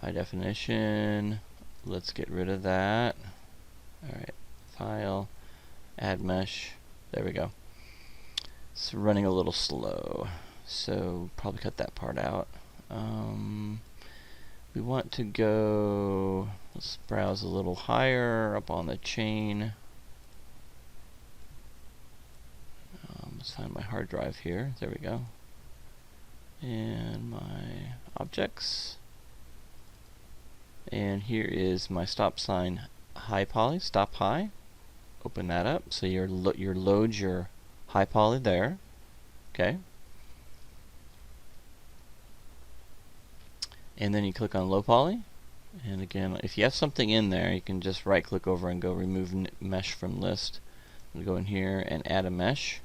high definition. Let's get rid of that. Alright, file, add mesh. There we go. It's running a little slow, so probably cut that part out. We want to go, let's browse a little higher up on the chain. Let's find my hard drive here. There we go. And my objects. And here is my stop sign high poly, stop high. Open that up. So you load your high poly there. Okay. And then you click on low poly. And again, if you have something in there, you can just right click over and go remove mesh from list. I'm going to go in here and add a mesh.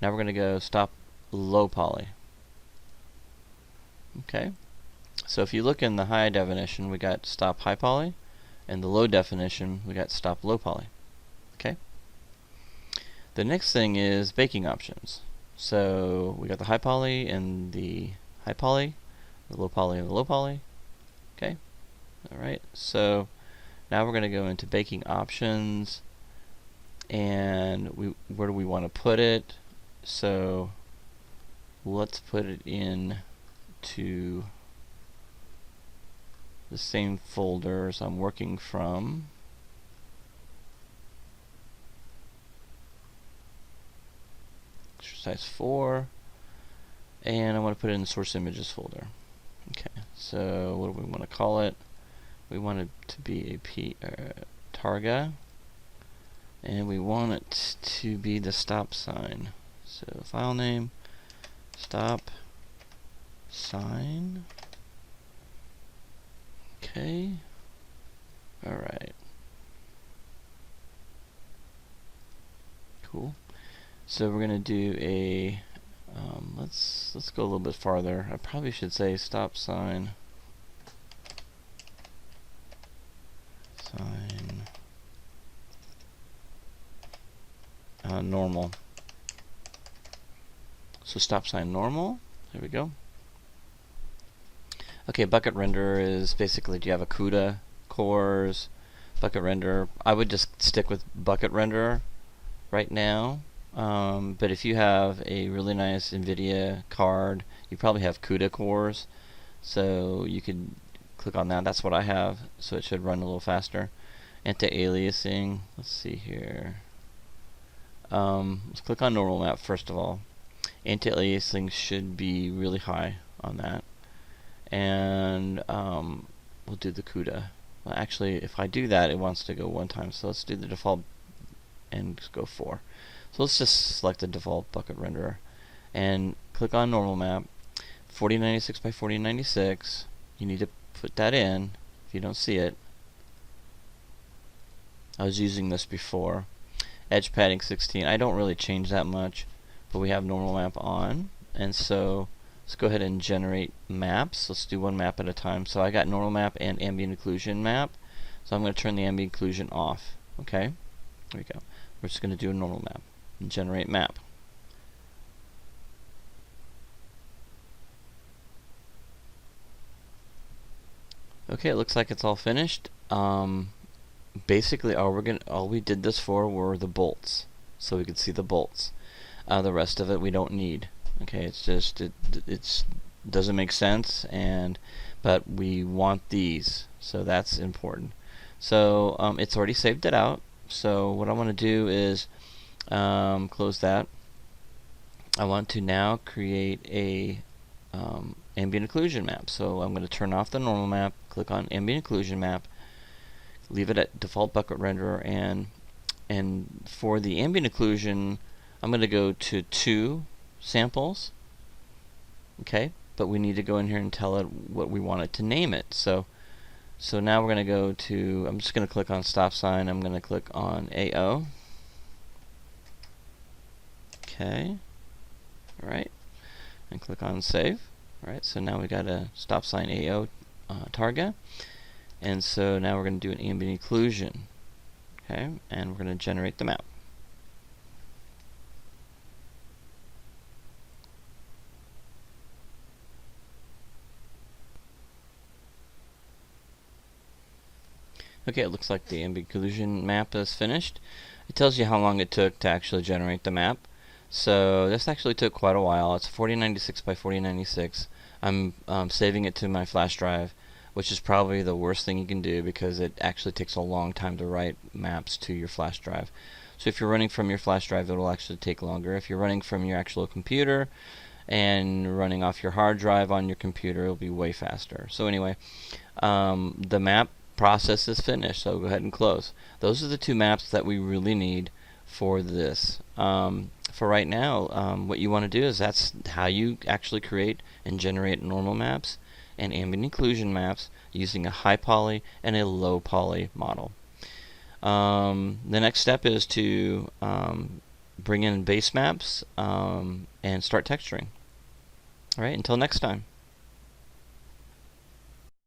Now we're going to go stop low poly. Okay. So if you look in the high definition, we got stop high poly, and the low definition, we got stop low poly. Okay. The next thing is baking options. So we got the high poly and the high poly, the low poly and the low poly. Okay. Alright, so now we're going to go into baking options, and where do we want to put it? So let's put it in to the same folders I'm working from. Exercise 4, and I want to put it in the source images folder. Okay, so what do we want to call it? We want it to be a targa, and we want it to be the stop sign. So file name, stop sign. Okay. Alright. Cool. So we're gonna do a let's go a little bit farther. I probably should say stop sign normal. So stop sign normal. There we go. Okay, bucket render is basically, do you have a CUDA cores, bucket render? I would just stick with bucket render right now. But if you have a really nice NVIDIA card, you probably have CUDA cores, so you could click on that. That's what I have, so it should run a little faster. Anti-aliasing, let's see here. Let's click on normal map first of all. Anti-aliasing should be really high on that. And we'll do the CUDA. Well, actually, if I do that, it wants to go one time, so let's do the default and go 4. So let's just select the default bucket renderer and click on normal map, 4096 by 4096. You need to put that in if you don't see it. I was using this before. Edge padding 16. I don't really change that much, but we have normal map on, and so let's go ahead and generate maps. Let's do one map at a time. So I got normal map and ambient occlusion map, so I'm going to turn the ambient occlusion off. Okay, there we go. We're just going to do a normal map and generate map. Okay, it looks like it's all finished. Basically, all we did this for were the bolts, so we could see the bolts. The rest of it we don't need. Okay, it's just it's doesn't make sense, but we want these, so that's important. So it's already saved it out. So what I want to do is close that. I want to now create a ambient occlusion map. So I'm going to turn off the normal map, click on ambient occlusion map, leave it at default bucket renderer, and for the ambient occlusion, I'm going to go to 2 samples. Okay, but we need to go in here and tell it what we want it to name it. So now we're going to go to, I'm just going to click on stop sign, I'm going to click on AO. Okay, alright, and click on save. Alright, so now we got a stop sign AO target, and so now we're going to do an ambient occlusion. Okay, and we're going to generate the map. Okay, it looks like the ambient occlusion map is finished. It tells you how long it took to actually generate the map. So this actually took quite a while. It's 4096 by 4096. I'm saving it to my flash drive, which is probably the worst thing you can do because it actually takes a long time to write maps to your flash drive. So if you're running from your flash drive, it'll actually take longer. If you're running from your actual computer and running off your hard drive on your computer, it'll be way faster. So anyway, the map process is finished, so go ahead and close. Those are the two maps that we really need for this. For right now, what you want to do is that's how you actually create and generate normal maps and ambient occlusion maps using a high poly and a low poly model. The next step is to bring in base maps and start texturing. Alright, until next time.